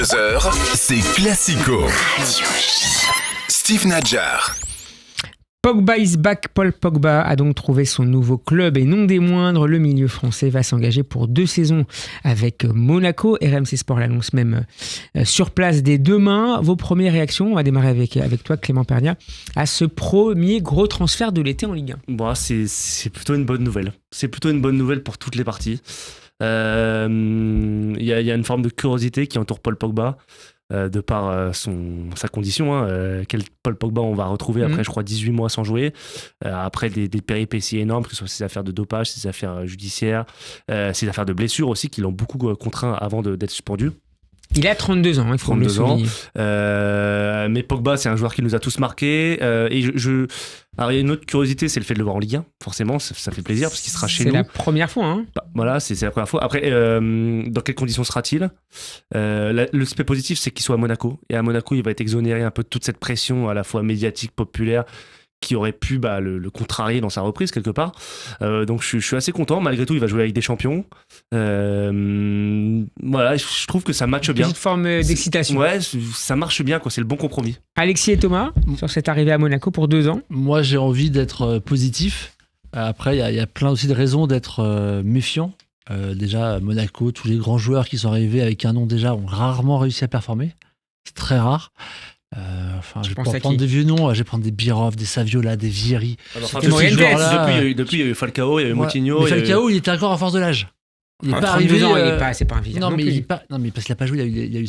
Heures, c'est Classico. Steve Nadjar. Pogba is back. Paul Pogba a donc trouvé son nouveau club et non des moindres, le milieu français va s'engager pour 2 saisons avec Monaco. RMC Sport l'annonce même sur place dès demain. Vos premières réactions, on va démarrer avec toi Clément Pernia, à ce premier gros transfert de l'été en Ligue 1. Bon, c'est plutôt une bonne nouvelle. C'est plutôt une bonne nouvelle pour toutes les parties. Il y a une forme de curiosité qui entoure Paul Pogba. De par sa condition, quel Paul Pogba on va retrouver après je crois 18 mois sans jouer, après des péripéties énormes, que ce soit ses affaires de dopage, ses affaires judiciaires, ses affaires de blessures aussi qui l'ont beaucoup contraint avant d'être suspendu. Il a 32 ans, il faut le souligner. Mais Pogba, c'est un joueur qui nous a tous marqués. Alors, il y a une autre curiosité, c'est le fait de le voir en Ligue 1. Forcément, ça fait plaisir parce qu'il sera chez nous. C'est la première fois. Hein. Voilà, c'est la première fois. Après, dans quelles conditions sera-t-il ? L'aspect positif, c'est qu'il soit à Monaco. Et à Monaco, il va être exonéré un peu de toute cette pression à la fois médiatique, populaire, qui aurait pu le contrarier dans sa reprise quelque part. Donc je suis assez content. Malgré tout, il va jouer avec des champions. Voilà, je trouve que ça matche bien. Petite forme d'excitation. Ouais, ça marche bien, quoi. C'est le bon compromis. Alexis et Thomas, sur cette arrivée à Monaco pour 2 ans. Moi, j'ai envie d'être positif. Après, il y a plein aussi de raisons d'être méfiant. Déjà, à Monaco, tous les grands joueurs qui sont arrivés avec un nom déjà ont rarement réussi à performer. C'est très rare. Je vais prendre des vieux noms, je vais prendre des Birov, des Saviola, des Vieri. Depuis, il y a eu Falcao, il y a eu Moutinho. Mais Falcao, il était encore à force de l'âge. Il n'est pas 32 arrivé. ans, c'est pas un vieillard. Non, mais parce qu'il n'a pas joué, il a eu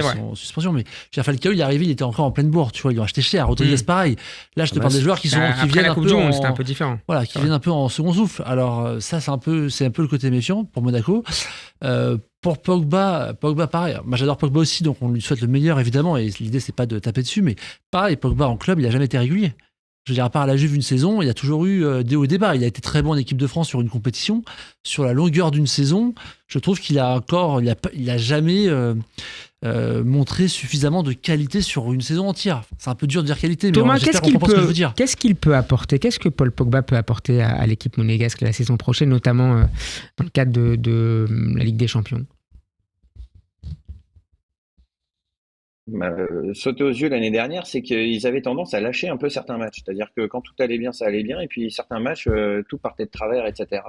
son suspension. Mais Falcao, il est arrivé, il était encore en pleine bourre. Tu vois, ils l'ont acheté cher. Rodriguez, pareil. Là, je te parle des joueurs qui viennent un peu. C'était un peu différent. Voilà, qui viennent un peu en second souffle. Alors, ça, c'est un peu le côté méfiant pour Monaco. Pour Pogba, pareil. Moi, j'adore Pogba aussi, donc on lui souhaite le meilleur, évidemment. Et l'idée, c'est pas de taper dessus, mais pareil, Pogba en club, il a jamais été régulier. Je veux dire, à part à la Juve une saison, il y a toujours eu des hauts et des bas. Il a été très bon en équipe de France sur une compétition. Sur la longueur d'une saison, je trouve qu'il a jamais montré suffisamment de qualité sur une saison entière. C'est un peu dur de dire qualité, mais Thomas, j'espère qu'on comprend ce que je veux dire. Qu'est-ce qu'il peut apporter ? Qu'est-ce que Paul Pogba peut apporter à l'équipe monégasque la saison prochaine, notamment dans le cadre de la Ligue des Champions ? Sauter aux yeux l'année dernière, c'est qu'ils avaient tendance à lâcher un peu certains matchs. C'est-à-dire que quand tout allait bien, ça allait bien, et puis certains matchs, tout partait de travers, etc.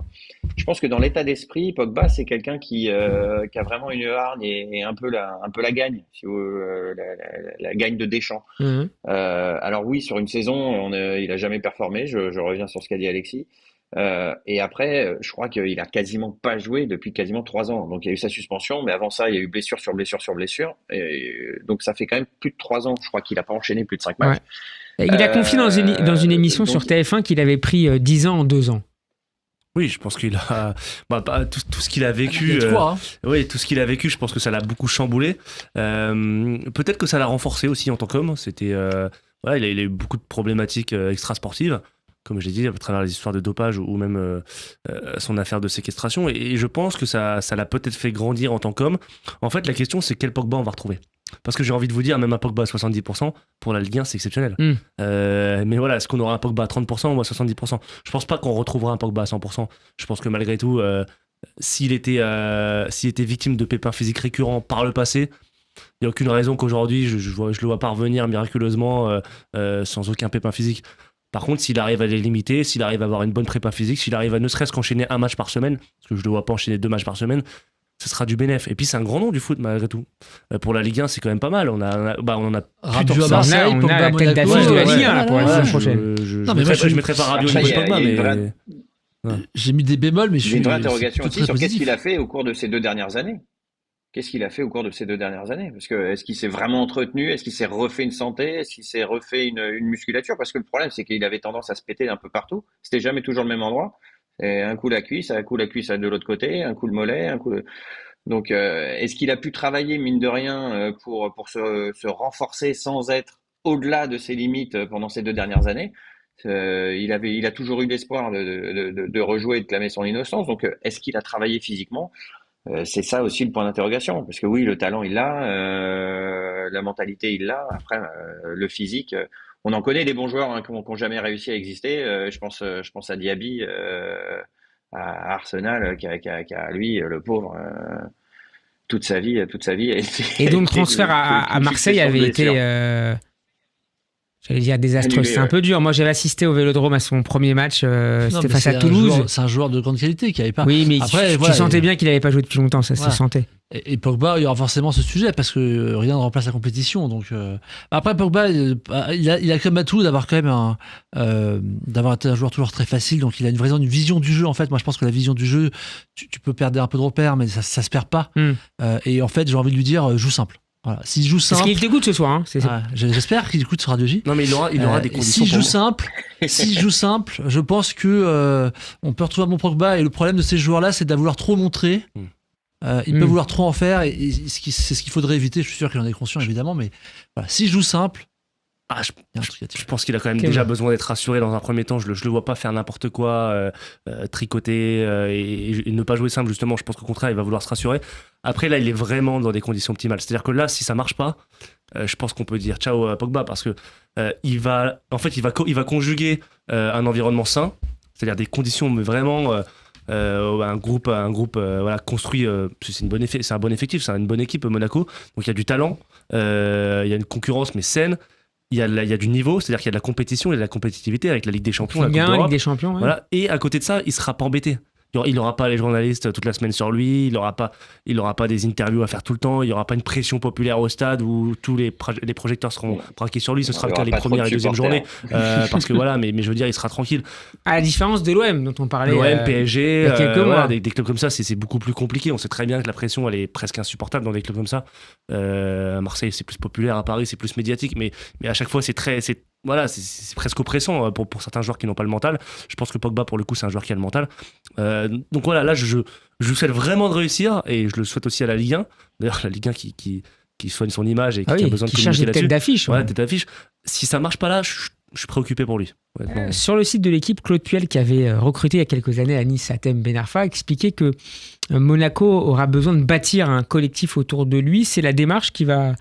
Je pense que dans l'état d'esprit, Pogba, c'est quelqu'un qui a vraiment une hargne et un peu la gagne, si vous, la gagne de Deschamps. Alors oui, sur une saison, il a jamais performé. Je reviens sur ce qu'a dit Alexis. Et après, je crois qu'il a quasiment pas joué depuis quasiment 3 ans. Donc il y a eu sa suspension, mais avant ça, il y a eu blessure sur blessure sur blessure. Et donc ça fait quand même plus de 3 ans. Je crois qu'il a pas enchaîné plus de 5 matchs. Ouais. Il a confié dans une émission sur TF1 qu'il avait pris 10 ans en 2 ans. Oui, je pense qu'il a tout ce qu'il a vécu. Oui, tout ce qu'il a vécu, je pense que ça l'a beaucoup chamboulé. Peut-être que ça l'a renforcé aussi en tant qu'homme. C'était il a eu beaucoup de problématiques extrasportives, comme je l'ai dit, à travers les histoires de dopage ou même son affaire de séquestration. Et je pense que ça l'a peut-être fait grandir en tant qu'homme. En fait, la question, c'est quel Pogba on va retrouver. Parce que j'ai envie de vous dire, même un Pogba à 70%, pour la Ligue 1, c'est exceptionnel. Mais voilà, est-ce qu'on aura un Pogba à 30% ou à 70%? Je pense pas qu'on retrouvera un Pogba à 100%. Je pense que malgré tout, s'il était victime de pépins physiques récurrents par le passé, il n'y a aucune raison qu'aujourd'hui, je le vois pas revenir miraculeusement sans aucun pépin physique. Par contre, s'il arrive à les limiter, s'il arrive à avoir une bonne prépa physique, s'il arrive à ne serait-ce qu'enchaîner un match par semaine, parce que je ne le vois pas enchaîner 2 matchs par semaine, ce sera du bénéf. Et puis c'est un grand nom du foot malgré tout. Pour la Ligue 1, c'est quand même pas mal. On en a Rabiot à Marseille, on Pogba a la tête d'affiche de la Ligue 1 pour la saison prochaine. Je mettrai pas Rabiot au niveau de Pogba, mais j'ai mis des bémols, mais j'ai une vraie interrogation aussi sur qu'est-ce qu'il a fait au cours de ces 2 dernières années. Qu'est-ce qu'il a fait au cours de ces 2 dernières années? Parce que est-ce qu'il s'est vraiment entretenu? Est-ce qu'il s'est refait une santé? Est-ce qu'il s'est refait une musculature? Parce que le problème, c'est qu'il avait tendance à se péter un peu partout. C'était jamais toujours le même endroit. Et un coup la cuisse de l'autre côté, un coup le mollet, Donc, est-ce qu'il a pu travailler, mine de rien, pour se renforcer sans être au-delà de ses limites pendant ces 2 dernières années? Il a toujours eu l'espoir de rejouer et de clamer son innocence. Donc, est-ce qu'il a travaillé physiquement? C'est ça aussi le point d'interrogation, parce que oui, le talent il l'a, la mentalité il l'a. Après, le physique, on en connaît des bons joueurs qui n'ont jamais réussi à exister. Je pense à Diaby à Arsenal, qui a lui, le pauvre, toute sa vie a été. Et donc, le transfert à Marseille avait été, j'allais dire désastreux. C'est un peu dur. Moi, j'avais assisté au Vélodrome à son premier match. C'était face à Toulouse. C'est un joueur de grande qualité qui n'avait pas. Oui, mais après, tu sentais bien qu'il n'avait pas joué depuis longtemps. Ça se sentait. Et Pogba, il y aura forcément ce sujet parce que rien ne remplace la compétition. Donc, après, Pogba, il a quand même atout d'avoir quand même d'avoir été un joueur toujours très facile. Donc, il a une vision du jeu. En fait, moi, je pense que la vision du jeu, tu peux perdre un peu de repères, mais ça se perd pas. Et en fait, j'ai envie de lui dire, joue simple. Voilà. S'il joue simple. Parce qu'il t'écoute ce soir. J'espère qu'il écoute ce Radio J. Non, mais il aura des conditions. S'il joue simple, je pense que on peut retrouver un bon Pogba. Et le problème de ces joueurs-là, c'est de vouloir trop montrer. Il peut vouloir trop en faire. Et c'est ce qu'il faudrait éviter. Je suis sûr qu'il en est conscient, évidemment. Mais voilà, s'il joue simple. Je pense qu'il a quand même déjà besoin d'être rassuré dans un premier temps. Je le vois pas faire n'importe quoi, tricoter et ne pas jouer simple, justement. Je pense qu'au contraire, il va vouloir se rassurer. Après, là, il est vraiment dans des conditions optimales. C'est-à-dire que là, si ça marche pas, je pense qu'on peut dire ciao à Pogba parce que il va conjuguer un environnement sain, c'est-à-dire des conditions mais vraiment un groupe construit. C'est un bon effectif, c'est une bonne équipe Monaco. Donc il y a du talent, il y a une concurrence mais saine. Il y a du niveau, c'est-à-dire qu'il y a de la compétition, il y a de la compétitivité avec la Ligue des Champions, la Coupe d'Europe. Ligue des Champions, ouais. Voilà. Et à côté de ça, il sera pas embêté. Il n'aura pas les journalistes toute la semaine sur lui, il n'aura pas des interviews à faire tout le temps, il n'y aura pas une pression populaire au stade où tous les projecteurs seront braqués sur lui. Ce sera le cas les premières et deuxièmes journées. Parce que voilà, mais je veux dire, il sera tranquille. À la différence de l'OM dont on parlait. L'OM, PSG, il y a quelques mois. Des clubs comme ça, c'est beaucoup plus compliqué. On sait très bien que la pression, elle est presque insupportable dans des clubs comme ça. À Marseille, c'est plus populaire, à Paris, c'est plus médiatique, mais à chaque fois, c'est presque oppressant pour certains joueurs qui n'ont pas le mental. Je pense que Pogba, pour le coup, c'est un joueur qui a le mental. Donc voilà, là, je lui souhaite vraiment de réussir et je le souhaite aussi à la Ligue 1. D'ailleurs, la Ligue 1 qui soigne son image et qui a besoin de communiquer là-dessus. Tête d'affiche. Ouais, tête d'affiche. Si ça marche pas là, je suis préoccupé pour lui. Sur le site de l'équipe, Claude Puel, qui avait recruté il y a quelques années à Nice Hatem Ben Arfa, expliquait que Monaco aura besoin de bâtir un collectif autour de lui. C'est la démarche qui va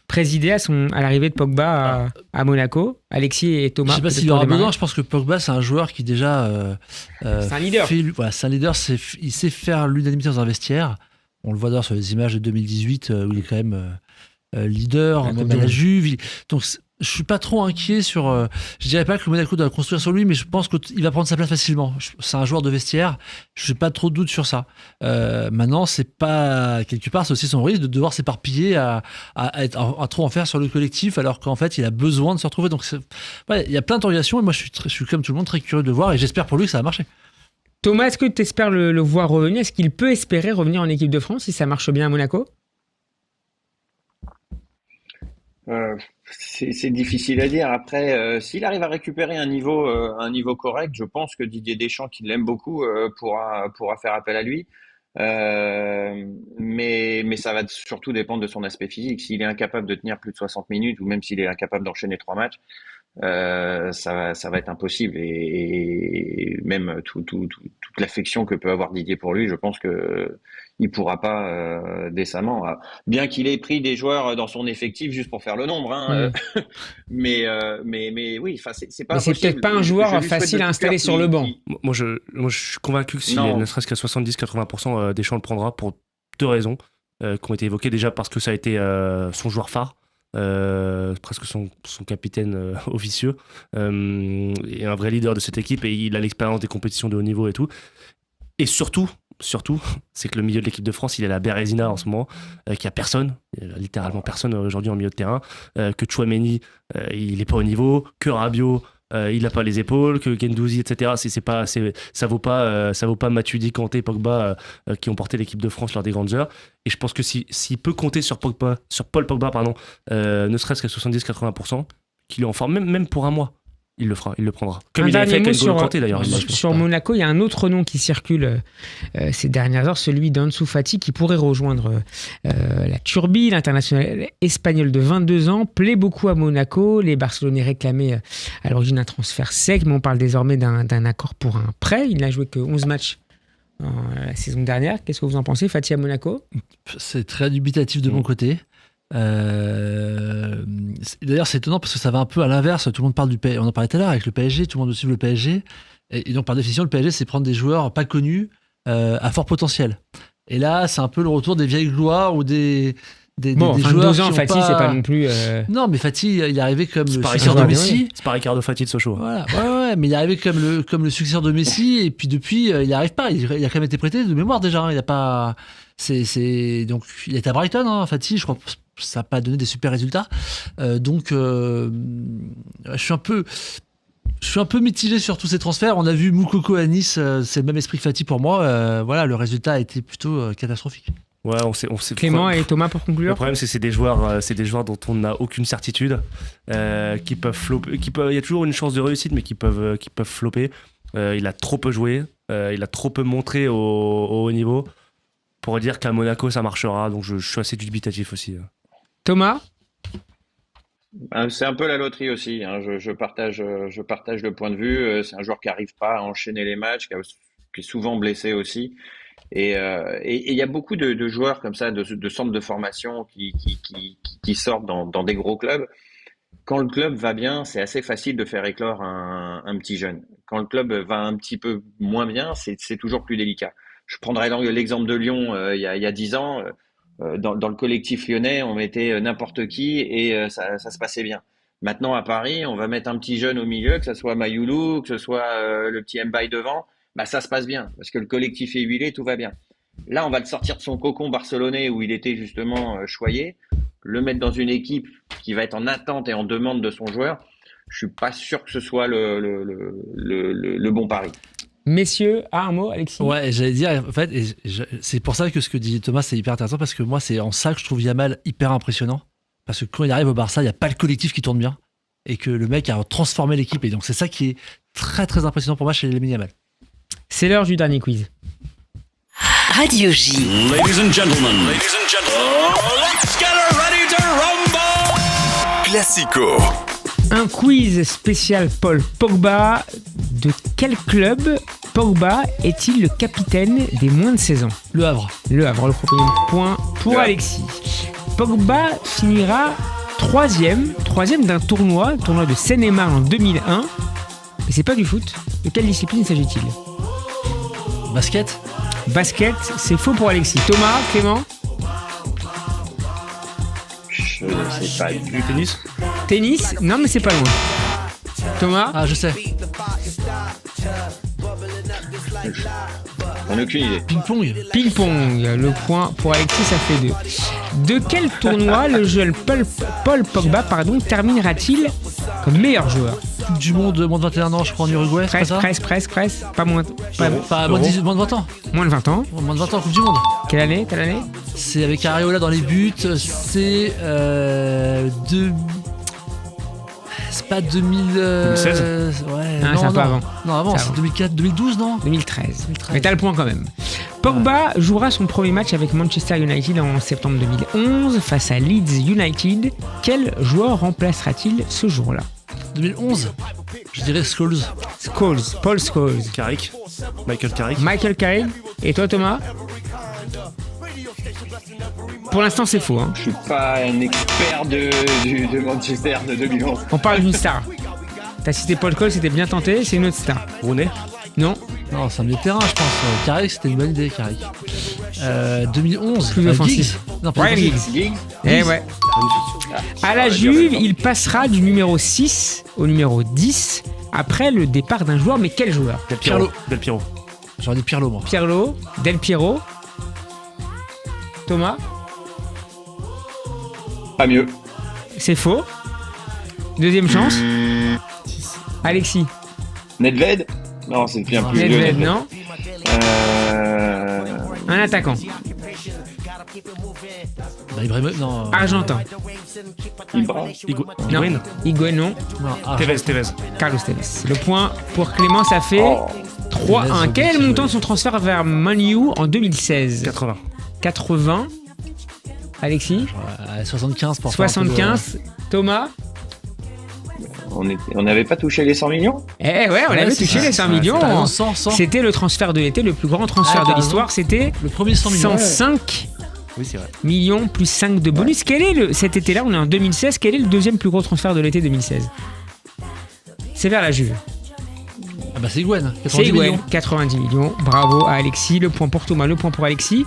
présider à l'arrivée de Pogba à Monaco. Alexis et Thomas. Je ne sais pas s'il aura besoin. Je pense que Pogba, c'est un joueur qui déjà. C'est un leader. C'est un leader. Il sait faire l'unanimité dans un vestiaire. On le voit d'ailleurs sur les images de 2018 où il est quand même leader, même à la Juve. Donc, je suis pas trop inquiet sur. Je dirais pas que le Monaco doit construire sur lui, mais je pense qu'il va prendre sa place facilement. C'est un joueur de vestiaire. Je n'ai pas trop de doute sur ça. Maintenant, c'est pas quelque part, c'est aussi son risque de devoir s'éparpiller à trop en faire sur le collectif, alors qu'en fait, il a besoin de se retrouver. Donc, il y a plein d'interrogations et moi, je suis comme tout le monde très curieux de voir et j'espère pour lui que ça va marcher. Thomas, est-ce que tu espères le voir revenir ? Est-ce qu'il peut espérer revenir en équipe de France si ça marche bien à Monaco ? C'est difficile à dire. Après, s'il arrive à récupérer un niveau correct, je pense que Didier Deschamps, qui l'aime beaucoup, pourra faire appel à lui. Mais ça va surtout dépendre de son aspect physique. S'il est incapable de tenir plus de 60 minutes, ou même s'il est incapable d'enchaîner 3 matchs, ça va être impossible. Et même toute l'affection que peut avoir Didier pour lui, je pense que il pourra pas décemment. Bien qu'il ait pris des joueurs dans son effectif juste pour faire le nombre, hein. Mais oui, enfin c'est pas. Mais c'est peut-être pas un joueur facile à installer sur le banc. Moi, je suis convaincu que s'il est ne serait-ce qu'à 70-80%, Deschamps le prendra pour 2 raisons qui ont été évoquées. Déjà parce que ça a été son joueur phare. Presque son capitaine officieux et un vrai leader de cette équipe, et il a l'expérience des compétitions de haut niveau et tout. Et surtout, c'est que le milieu de l'équipe de France, il est la Bérésina en ce moment, qu'il n'y a personne, littéralement personne aujourd'hui en milieu de terrain, que Tchouaméni, il n'est pas au niveau, que Rabiot, il n'a pas les épaules, que Guendouzi, etc. Ça vaut pas Matuidi, Kanté, Pogba qui ont porté l'équipe de France lors des grandes heures. Et je pense que s'il peut compter sur Paul Pogba, ne serait-ce qu'à 70-80%, qu'il est en forme, même pour un mois, il le fera, il le prendra. Comme il a fait avec N'Golo Kanté d'ailleurs. Sur Monaco, il y a un autre nom qui circule ces dernières heures, celui d'Ansu Fati, qui pourrait rejoindre la Turbie, l'international espagnol de 22 ans, plaît beaucoup à Monaco. Les Barcelonais réclamaient à l'origine un transfert sec, mais on parle désormais d'un accord pour un prêt. Il n'a joué que 11 matchs la saison dernière. Qu'est-ce que vous en pensez, Fati à Monaco ? C'est très dubitatif de mon côté. D'ailleurs, c'est étonnant parce que ça va un peu à l'inverse. Tout le monde parle du PSG. On en parlait tout à l'heure avec le PSG. Tout le monde suit le PSG. Et donc, par définition, le PSG, c'est prendre des joueurs pas connus à fort potentiel. Et là, c'est un peu le retour des vieilles gloires ou des Bon, des enfin, joueurs 2 ans, qui ont Fati, pas... c'est pas non plus. Non, mais Fati, il est arrivé comme le pas successeur de Ricardo Messi. C'est pas Ricardo Fati de Sochaux. Voilà, ouais, mais il est arrivé comme le successeur de Messi, et puis depuis, il n'y arrive pas. Il a quand même été prêté de mémoire déjà. Il a pas. Donc, il est à Brighton, hein, Fati. Je crois que ça n'a pas donné des super résultats. Je suis un peu mitigé sur tous ces transferts. On a vu Moukoko à Nice, c'est le même esprit que Fati pour moi. Voilà, le résultat a été plutôt catastrophique. Ouais, on sait. Clément et Thomas pour Le conclure. problème, c'est des joueurs dont on n'a aucune certitude, qui peuvent flopper. Il y a toujours une chance de réussite, mais qui peuvent flopper. Il a trop peu joué, il a trop peu montré au haut niveau pour dire qu'à Monaco ça marchera. Donc je suis assez dubitatif aussi. Thomas. C'est un peu la loterie aussi, hein. Je partage le point de vue. C'est un joueur qui n'arrive pas à enchaîner les matchs, qui est souvent blessé aussi. Et il y a beaucoup de joueurs comme ça, de centres de formation qui sortent dans des gros clubs. Quand le club va bien, c'est assez facile de faire éclore un petit jeune. Quand le club va un petit peu moins bien, c'est toujours plus délicat. Je prendrai l'exemple de Lyon il y a 10 ans. Dans le collectif lyonnais, on mettait n'importe qui et ça se passait bien. Maintenant, à Paris, on va mettre un petit jeune au milieu, que ce soit Mayoulou, que ce soit le petit Mbaye devant. Bah, ça se passe bien, parce que le collectif est huilé, tout va bien. Là, on va le sortir de son cocon barcelonais où il était justement choyé, le mettre dans une équipe qui va être en attente et en demande de son joueur. Je suis pas sûr que ce soit le bon pari. Messieurs, un mot, Alexis. Ouais, j'allais dire, en fait, c'est pour ça que ce que dit Thomas, c'est hyper intéressant, parce que moi, c'est en ça que je trouve Yamal hyper impressionnant. Parce que quand il arrive au Barça, il n'y a pas le collectif qui tourne bien. Et que le mec a transformé l'équipe. Et donc, c'est ça qui est très, très impressionnant pour moi chez Lamine Yamal. C'est l'heure du dernier quiz. Radio J. Ladies and gentlemen, let's get ready to rumble. Classico. Un quiz spécial Paul Pogba. De quel club Pogba est-il le capitaine des moins de 16 ans? Le Havre. Le Havre, le premier point pour Alexis. Pogba finira troisième d'un tournoi de Seine-et-Marne en 2001. Mais c'est pas du foot. De quelle discipline s'agit-il? Basket. Basket, c'est faux pour Alexis. Thomas, Clément? Je ne sais pas du Tennis. Tennis? Non, mais c'est pas loin. Thomas? Ah, je sais. On n'a aucune idée. Ping-pong. Ping-pong, le point pour Alexis, ça fait 2. De quel tournoi le jeune Paul Pogba terminera-t-il comme meilleur joueur? Coupe du monde, moins de 21 ans, je crois, en Uruguay. Presque. Pas moins. Pas moins de 20 ans. Moins de 20 ans. Moins de 20 ans, Coupe du monde. Quelle année? C'est avec Areola dans les buts. C'est c'est pas 2016. Ouais, Ah, c'est un peu avant. Non, avant, C'est c'est avant. 2004, 2012, non? 2013. Mais t'as le point quand même. Pogba jouera son premier match avec Manchester United en septembre 2011 face à Leeds United. Quel joueur remplacera-t-il ce jour-là? 2011. Je dirais Scholes. Paul Scholes. Carrick. Michael Carrick. Et toi, Thomas? Pour l'instant, c'est faux. Hein. Je suis pas un expert de Manchester de 2011. On parle d'une star. T'as cité Paul Scholes, c'était bien tenté. C'est une autre star. Rooney. Non. Non, c'est un milieu de terrain, je pense. Carrick, c'était une bonne idée, Carrick. 2011. Plus offensif. Giggs. Non, pas Ryan Giggs. Giggs. Eh ouais. À la Juve, il passera du numéro 6 au numéro 10 après le départ d'un joueur. Mais quel joueur? Del Piero. J'aurais dit Pirlo, moi. Pirlo, Del Piero. Thomas? Pas mieux. C'est faux. Deuxième chance. Alexis? Nedved? Non, c'est bien plus vieux. Nedved, non. Un attaquant. Bah, Ibrahimovic, non. Argentin. Ibra. Non. Higuaín, non. Non, Tevez. Carlos Tevez. Le point pour Clément, ça fait 3-1. Quel est le montant de son transfert vers Man U en 2016? 80. Alexis? 75 pour 75. Thomas? On n'avait pas touché les 100 millions? Eh ouais, on avait touché les 100 millions. 100. C'était le transfert de l'été, le plus grand transfert de l'histoire. C'était le premier 100 millions. 105 Oui, c'est vrai. millions plus 5 de bonus. Quel est cet été-là, on est en 2016, quel est le deuxième plus gros transfert de l'été 2016? C'est vers la Juve. bah c'est Higuaín, 90 C'est Higuaín, millions. 90 millions. Bravo à Alexis. Le point pour Thomas, le point pour Alexis.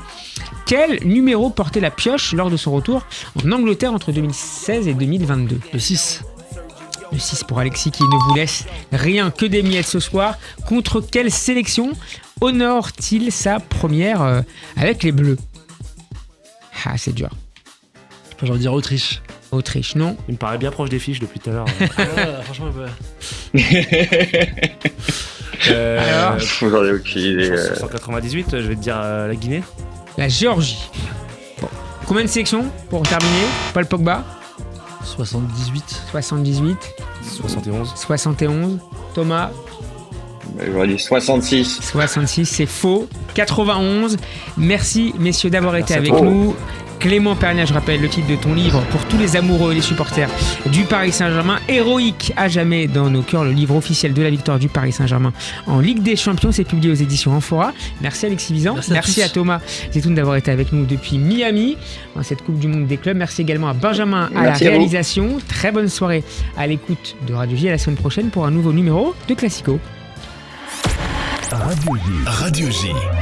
Quel numéro portait la pioche lors de son retour en Angleterre entre 2016 et 2022 ? Le 6. Le 6 pour Alexis qui ne vous laisse rien que des miettes ce soir. Contre quelle sélection honore-t-il sa première avec les Bleus ? Ah, c'est dur. J'ai envie de dire Autriche. Autriche, non. Il me paraît bien proche des fiches depuis tout à l'heure. Franchement, Alors, J'en ai aucune idée. 198, je vais te dire la Guinée. la Géorgie. Bon. Combien de sélections pour terminer ? Paul Pogba, 78. 78. 71. 71. Thomas, J'aurais dit 66. 66, c'est faux. 91. Merci, messieurs, d'avoir été Merci avec à toi. nous. Clément Pernia, je rappelle le titre de ton livre pour tous les amoureux et les supporters du Paris Saint-Germain. Héroïque à jamais dans nos cœurs, le livre officiel de la victoire du Paris Saint-Germain en Ligue des Champions. C'est publié aux éditions Amphora. Merci Alexis Vizan. Merci à tous. Thomas Zetoun d'avoir été avec nous depuis Miami dans cette Coupe du Monde des clubs. Merci également à Benjamin à Merci la à vous. réalisation. Très bonne soirée à l'écoute de Radio J. À la semaine prochaine pour un nouveau numéro de Classico. Radio J.